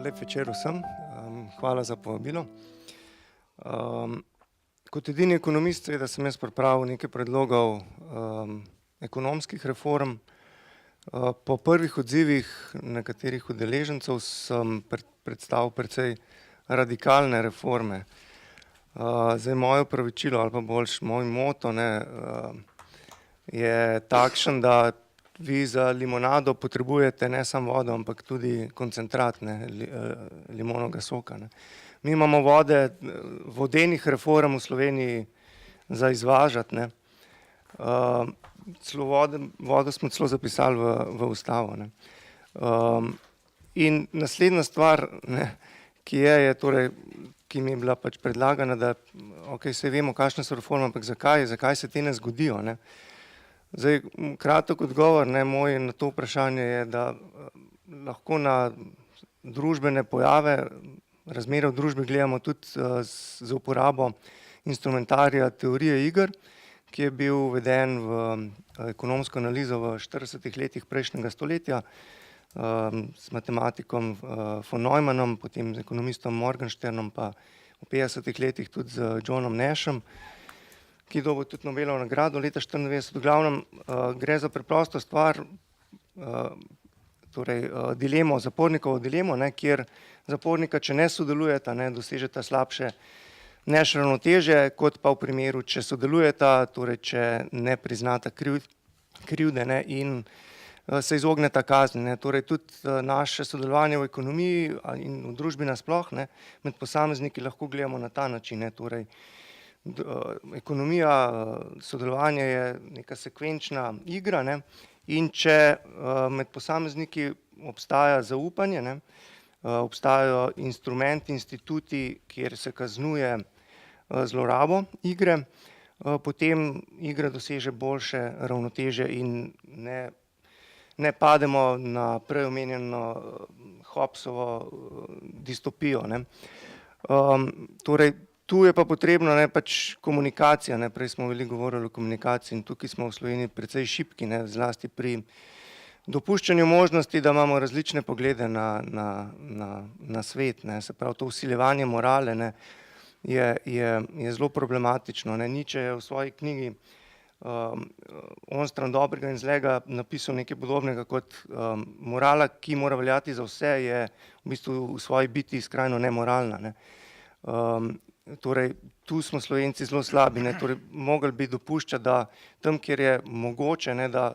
Lep večer vsem, hvala za povabilo. Kot edini ekonomist seveda sem jaz pripravil nekaj predlogov ekonomskih reform. Po prvih odzivih nekaterih udeležencev sem predstavil precej radikalne reforme. Zdaj moje opravičilo ali pa boljše moj moto je takšen, da vi za limonado potrebujete ne samo vodo, ampak tudi koncentrat limonovega soka. Mi imamo vodenih reform v Sloveniji za izvažati. Vodo smo celo zapisali v ustavo. In naslednja stvar, ki ki mi je bila pač predlagana, da saj vemo, kakšne so reforme, ampak zakaj se te ne zgodijo. Zdaj, kratek odgovor moj na to vprašanje je, da lahko na družbene pojave, razmere v družbi gledamo tudi z uporabo instrumentarija teorije iger, ki je bil uveden v ekonomsko analizo v 40 letih prejšnjega stoletja s matematikom von Neumannom, potem z ekonomistom Morgensternom, pa v 50 letih tudi z Johnom Nashom, ki je dobil tudi Nobelovo nagrado leta 1994. V glavnem gre za preprosto stvar, torej dilemo, zapornikovo dilemo, kjer zapornika, če ne sodelujeta, dosežeta slabše Nash ravnotežje, kot pa v primeru, če sodelujeta, torej če ne priznata krivde in se izogneta kazni. Torej tudi naše sodelovanje v ekonomiji in v družbi nasploh med posamezniki lahko gledamo na ta način. Torej ekonomija, sodelovanje je neka sekvenčna igra in če med posamezniki obstaja zaupanje, obstajajo instrumenti, instituti, kjer se kaznuje zlorabo igre, potem igra doseže boljše ravnotežje in ne pademo na prej omenjeno Hobbesovo distopijo. Torej, tu je pa potrebno pač komunikacija, prej smo veliko govorili o komunikaciji in tukaj smo v Sloveniji precej šibki, zlasti pri dopuščanju možnosti, da imamo različne poglede na svet. Se pravi, to vsiljevanje morale je zelo problematično. Nietzsche je v svoji knjigi Onstran dobrega in zlega napisal nekaj podobnega kot morala, ki mora veljati za vse, je v bistvu v svoji biti skrajno nemoralna. Torej, tu smo Slovenci zelo slabi, torej mogli bi dopuščati, da tam, kjer je mogoče, da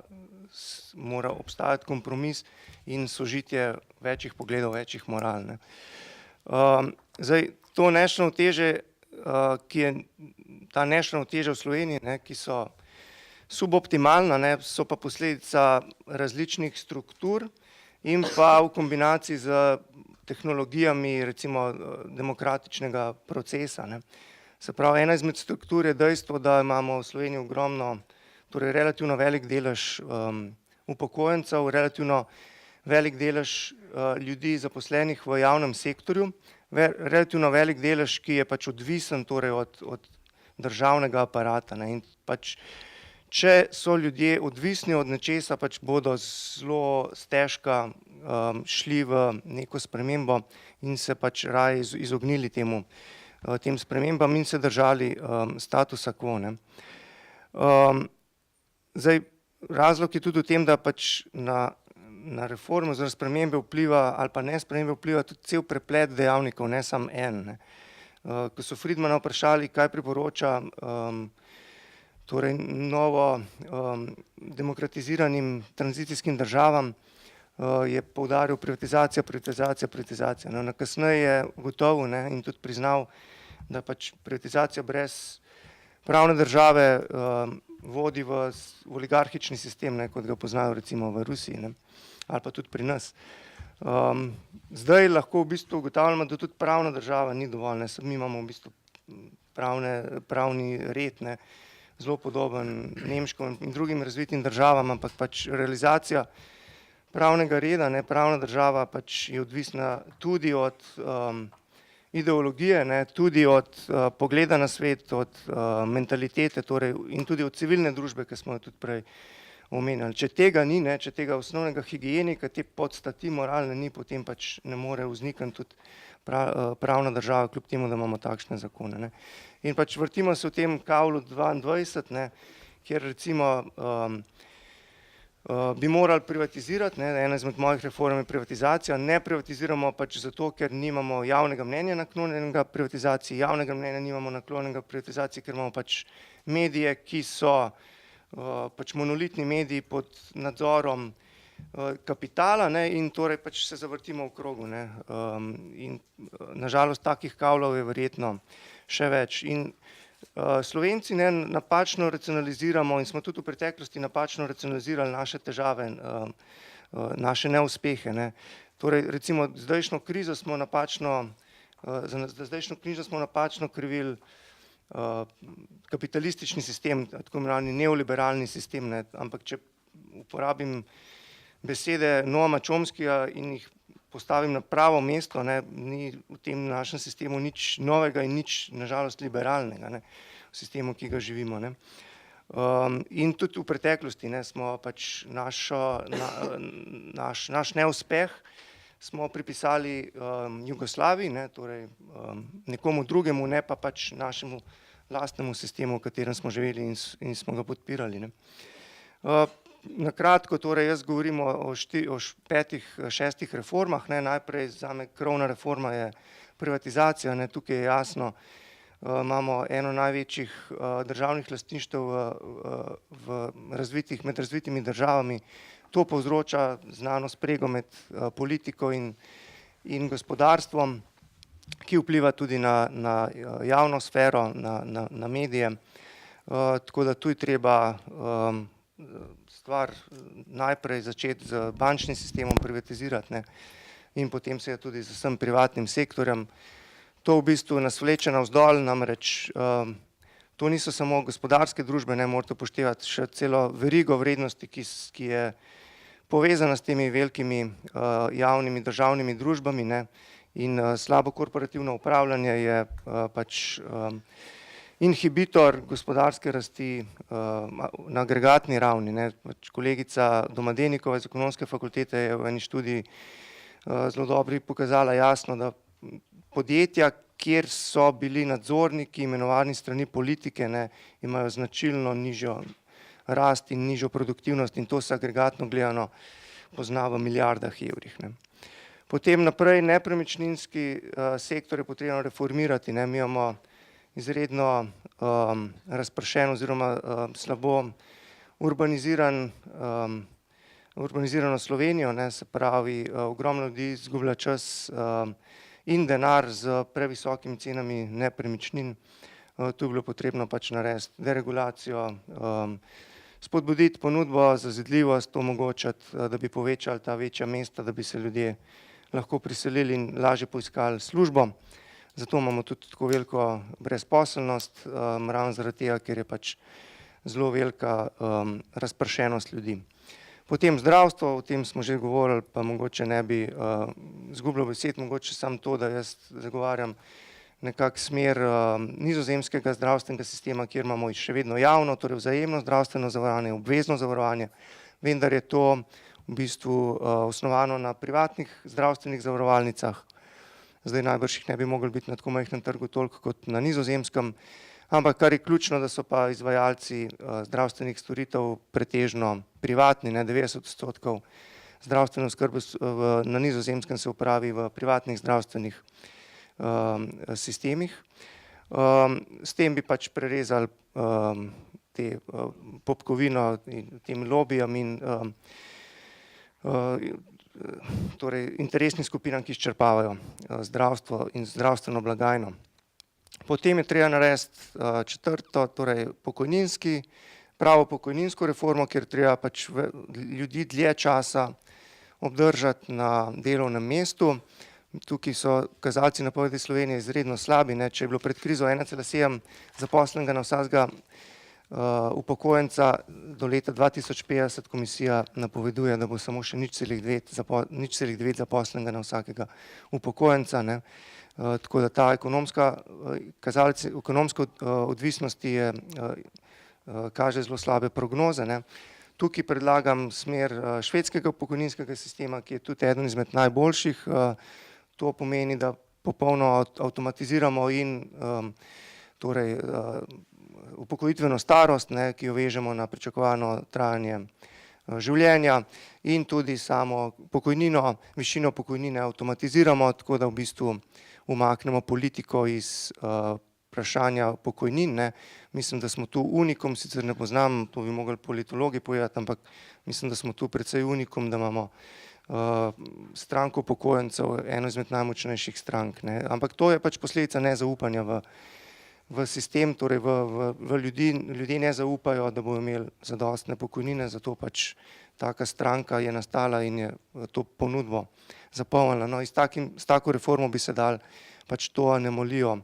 mora obstajati kompromis in sožitje večjih pogledov, večjih moral. Zdaj, to Nash ravnotežje, ta Nash ravnotežja v Sloveniji, ki so suboptimalna, so pa posledica različnih struktur in pa v kombinaciji z tehnologijami, recimo demokratičnega procesa. Se pravi, ena izmed struktur je dejstvo, da imamo v Sloveniji ogromno, torej relativno velik delež upokojencev, relativno velik delež ljudi zaposlenih v javnem sektorju, relativno velik delež, ki je pač odvisen od državnega aparata. In pač, če so ljudje odvisni od nečesa, pač bodo zelo stežka šli v neko spremembo in se pač raje izognili tem spremembam in se držali statusa quo. Zdaj, razlog je tudi v tem, da pač na reformo oziroma spremembe vpliva ali pa ne spremembe vpliva tudi cel preplet dejavnikov, ne samo en. Ko so Friedmana vprašali, kaj priporoča torej novo demokratiziranim tranzicijskim državam, je poudaril privatizacija. Kasneje je ugotovil in tudi priznal, da pač privatizacija brez pravne države vodi v oligarhični sistem, kot ga poznajo recimo v Rusiji ali pa tudi pri nas. Zdaj lahko v bistvu ugotavljamo, da tudi pravna država ni dovolj. Mi imamo v bistvu pravni red, zelo podoben nemškim in drugim razvitim državam, ampak pač realizacija pravnega reda, pravna država pač je odvisna tudi od ideologije, tudi od pogleda na svet, od mentalitete in tudi od civilne družbe, ki smo jo tudi prej omenjali. Če tega ni, ne, če tega osnovnega higienika, te podstati moralne ni, potem pač ne more vznikniti tudi pravna država, kljub temu, da imamo takšne zakone, ne. In pač vrtimo se v tem kavlu 22, ne, kjer recimo bi morali privatizirati, ne, ena izmed mojih reform je privatizacija, ne privatiziramo pač zato, ker nimamo javnega mnenja naklonjenega privatizaciji, javnega mnenja nimamo naklonjenega privatizaciji, ker imamo pač medije, ki so pač monolitni mediji pod nadzorom kapitala, ne, in torej pač se zavrtimo v krogu, ne, in nažalost takih kavlov je verjetno še več. In Slovenci, ne, napačno racionaliziramo in smo tudi v preteklosti napačno racionalizirali naše težave, naše neuspehe, ne. Torej recimo zdajšnjo krizo smo napačno, za zdajšnjo krizo smo napačno krivili kapitalistični sistem, tako imenovani neoliberalni sistem, ne, ampak če uporabim besede Noama Chomskyja in jih postavim na pravo mesto, ne, ni v tem našem sistemu nič novega in nič nažalost liberalnega, ne, v sistemu, ki ga živimo, ne. In tudi v preteklosti, ne, smo pač naš neuspeh smo pripisali Jugoslaviji, ne, torej nekomu drugemu, ne pa pač našemu lastnemu sistemu, v katerem smo živeli in smo ga podpirali, ne. Na kratko, torej jaz govorim o 5, 6 reformah, ne, najprej zame krovna reforma je privatizacija, ne, tukaj je jasno, imamo eno največjih državnih lastništev med razvitimi državami, to povzroča znano sprego med politiko in gospodarstvom, ki vpliva tudi na javno sfero, na medije, tako da tu je treba stvar najprej začeti z bančnim sistemom privatizirati, ne, in potem se je tudi z vsem privatnim sektorjem. To v bistvu nas vleče navzdol, namreč to niso samo gospodarske družbe, ne, morate upoštevati še celo verigo vrednosti, ki je povezana s temi velikimi javnimi državnimi družbami, ne, in slabo korporativno upravljanje je pač inhibitor gospodarske rasti na agregatni ravni, ne. Kolegica Domadenikova iz Ekonomske fakultete je v eni študiji zelo dobro pokazala jasno, da podjetja, kjer so bili nadzorniki imenovani s strani politike, ne, imajo značilno nižjo rast in nižjo produktivnost in to se agregatno gledano pozna v milijardah evrih, ne. Potem naprej nepremičninski sektor je potrebno reformirati, ne, mi imamo izredno razpršen oziroma slabo urbanizirano Slovenijo, ne, se pravi, ogromno ljudi izgublja čas in denar z previsokimi cenami nepremičnin. Tu je bilo potrebno pač narediti deregulacijo, spodbuditi ponudbo, zazidljivost, omogočati, da bi povečali ta večja mesta, da bi se ljudje lahko priselili in lažje poiskali službo. Zato imamo tudi tako veliko brezposelnost, ravno zaradi tega, ker je pač zelo velika razpršenost ljudi. Potem zdravstvo, o tem smo že govorili, pa mogoče ne bi izgubljal besed, mogoče samo to, da jaz zagovarjam nekako smer nizozemskega zdravstvenega sistema, kjer imamo še vedno javno, torej vzajemno zdravstveno zavarovanje, obvezno zavarovanje, vendar je to v bistvu osnovano na privatnih zdravstvenih zavarovalnicah. Zdaj najbrž jih ne bi mogli biti na tako majhnem trgu toliko kot na Nizozemskem, ampak kar je ključno, da so pa izvajalci zdravstvenih storitev pretežno privatni, ne, 90% zdravstvene oskrbe na Nizozemskem se opravi v privatnih zdravstvenih sistemih. S tem bi pač prerezali te popkovino tem lobijem in torej interesnim skupinam, ki izčrpavajo zdravstvo in zdravstveno blagajno. Potem je treba narediti četrto, torej pravo pokojninsko reformo, kjer treba pač ljudi dlje časa obdržati na delovnem mestu. Tukaj so kazalci napovedi Slovenije izredno slabi, ne, če je bilo pred krizo 1,7 zaposlenega na vsakega upokojenca, do leta 2050 komisija napoveduje, da bo samo še 0,9 zaposlenega na vsakega upokojenca, ne. Tako da ta ekonomska odvisnosti kaže zelo slabe prognoze, ne. Tukaj predlagam smer švedskega pokojninskega sistema, ki je tudi eden izmed najboljših. To pomeni, da popolno avtomatiziramo in torej upokojitveno starost, ki jo vežemo na pričakovano trajanje življenja in tudi samo pokojnino, višino pokojnine avtomatiziramo, tako da v bistvu umaknemo politiko iz vprašanja pokojnin. Mislim, da smo tu unikum, sicer ne poznam, to bi mogli politologi povedati, ampak mislim, da smo tu precej unikum, da imamo stranko upokojencev, eno izmed najmočnejših strank. Ampak to je pač posledica nezaupanja v sistem, torej v ljudi. Ljudje ne zaupajo, da bodo imeli zadostne pokojnine, zato pač taka stranka je nastala in je to ponudbo zapolnila. No, s tako reformo bi se dal pač to anomalijo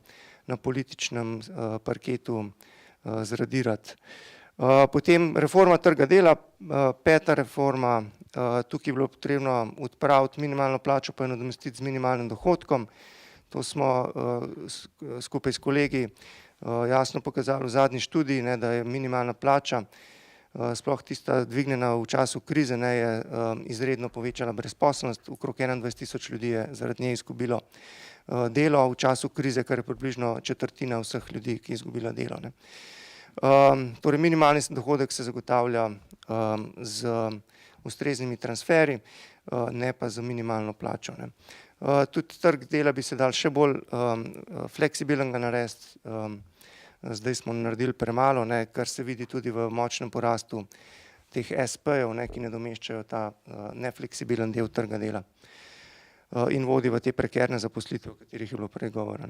na političnem parketu zradirati. Potem reforma trga dela, peta reforma, tukaj je bilo potrebno odpraviti minimalno plačo pa jo nadomestiti z minimalnim dohodkom. To smo skupaj s kolegi jasno pokazali v zadnji študiji, da je minimalna plača, sploh tista dvignjena v času krize, je izredno povečala brezposelnost, okrog 21 000 ljudi je zaradi nje izgubilo delo v času krize, kar je približno četrtina vseh ljudi, ki je izgubila delo. Torej minimalni dohodek se zagotavlja z ustreznimi transferji, ne pa z minimalno plačo. Tudi trg dela bi se dal še bolj fleksibilnega narediti, zdaj smo naredili premalo, kar se vidi tudi v močnem porastu teh SP-jev, ki nadomeščajo ta nefleksibilen del trga dela in vodi v te prekerne zaposlitve, o katerih je bilo prej govora.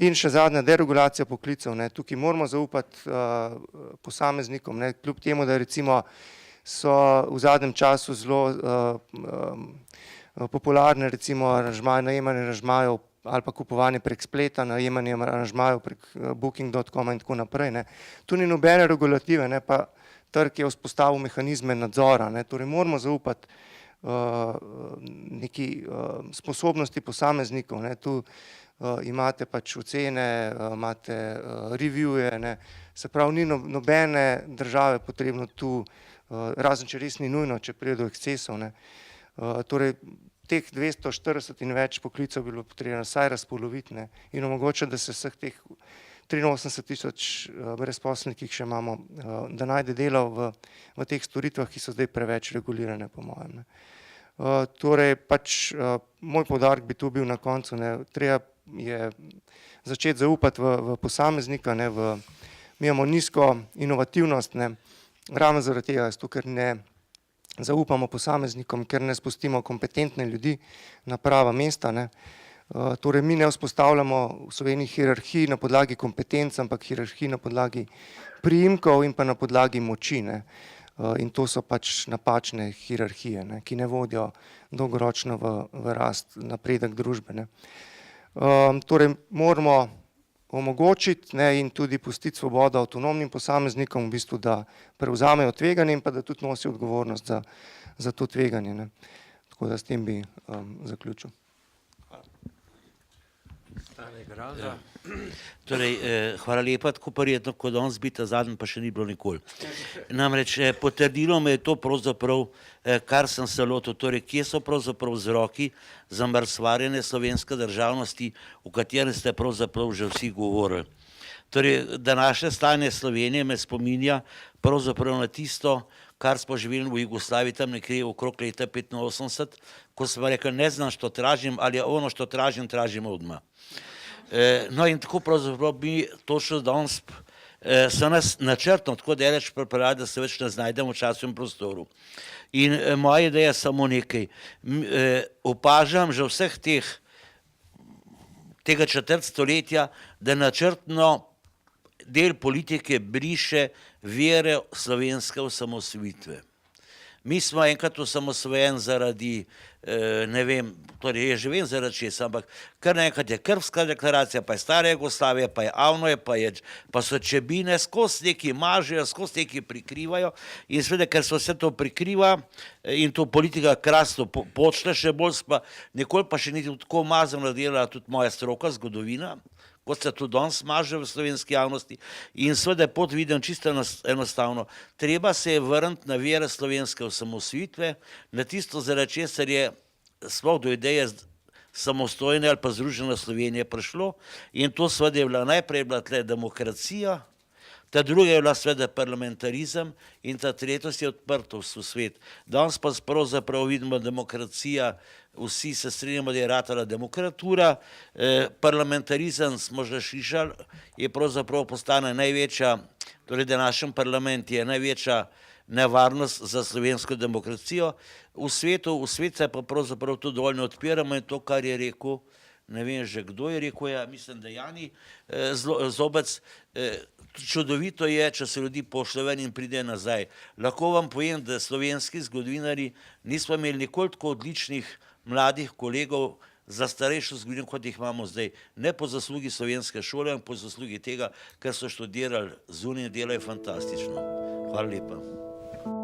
In še zadnja, deregulacija poklicev. Tukaj moramo zaupati posameznikom, kljub temu, da recimo so v zadnjem času zelo popularne recimo najemanje aranžmajev ali pa kupovanje prek spleta, najemanje aranžmajev prek booking.com in tako naprej. Tu ni nobene regulative, pa trg je vzpostavil mehanizme nadzora. Torej moramo zaupati neki sposobnosti posameznikov. Tu imate pač ocene, imate reviewje, se pravi ni nobene države potrebno tu, razen če res ni nujno, če pride do ekscesov. Torej teh 240 in več poklicev bi bilo potrebno vsaj razpoloviti in omogočiti, da se vseh teh 83 000 brezposelnih, ki jih še imamo, da najde delo v teh storitvah, ki so zdaj preveč regulirane, po mojem. Torej pač moj poudarek bi tu bil na koncu, treba je začeti zaupati v posameznika, mi imamo nizko inovativnost, ravno zaradi tega, ker ne zaupamo posameznikom, ker ne spustimo kompetentne ljudi na prava mesta. Torej mi ne vzpostavljamo v Sloveniji hierarhij na podlagi kompetenc, ampak hierarhij na podlagi priimkov in pa na podlagi moči. In to so pač napačne hierarhije, ki ne vodijo dolgoročno v rast, napredek družbe. Torej moramo omogočiti in tudi pustiti svobodo avtonomnim posameznikom, v bistvu, da prevzamejo tveganje in pa da tudi nosijo odgovornost za to tveganje. Tako da s tem bi zaključil. Torej, hvala lepa, tako prijetno, kot danes biti, zadnji pa še ni bilo nikoli. Namreč potrdilo me je to pravzaprav, kar sem se lotil, torej kje so pravzaprav vzroki za mrcvarjenje slovenske državnosti, o katerem ste pravzaprav že vsi govorili. Torej, današnje stanje Slovenije me spominja pravzaprav na tisto, kar smo živeli v Jugoslaviji, tam nekje okrog leta 85, ko smo rekli, ne znam, što tražim, ali ono, što tražim, tražim odmah. No in tako pravzaprav bi točno danes so nas načrtno tako daleč pripeljali, da se več ne znajdemo v času in prostoru. In moja ideja je samo nekaj. Opažam že vseh tega četrt stoletja, da načrtno del politike briše vere slovenske osamosvojitve. Mi smo enkrat osamosvojen zaradi, ne vem, torej je že vem zaradi česa, ampak kar naenkrat je Krfska deklaracija, pa je stara Jugoslavija, pa je Avnoje, pa so Čebine, skozi neki mažejo, skozi neki prikrivajo in seveda, ker se vse to prikriva in to politika krasno počne še bolj, nikoli pa še niti tako mazano delala tudi moja stroka, zgodovina, kot se to danes maže v slovenski javnosti. In seveda pot vidim čisto enostavno. Treba se je vrniti na vere slovenske osamosvojitve, na tisto, zaradi česar je sploh do ideje samostojne ali pa združene Slovenije prišlo. In to seveda je bila najprej tle demokracija, ta druga je bila seveda parlamentarizem in ta tretjost je odprtost v svet. Danes pa pravzaprav vidimo demokracija, vsi se strinjamo, da je ratala demokratura, parlamentarizem smo že slišali, je pravzaprav postane največja, torej današnji parlament je največja nevarnost za slovensko demokracijo. V svet se pa pravzaprav to dovolj ne odpiramo in to, kar je rekel, ne vem že kdo je rekel, ja, mislim, da Jani Zobec, čudovito je, če se ljudi pošlje ven in pride nazaj. Lahko vam povem, da slovenski zgodovinarji nismo imeli nikoli tako odličnih mladih kolegov za starejšo zgodovino, kot jih imamo zdaj. Ne po zaslugi slovenske šole, ampak po zaslugi tega, ker so študirali zunaj, delajo fantastično. Hvala lepa.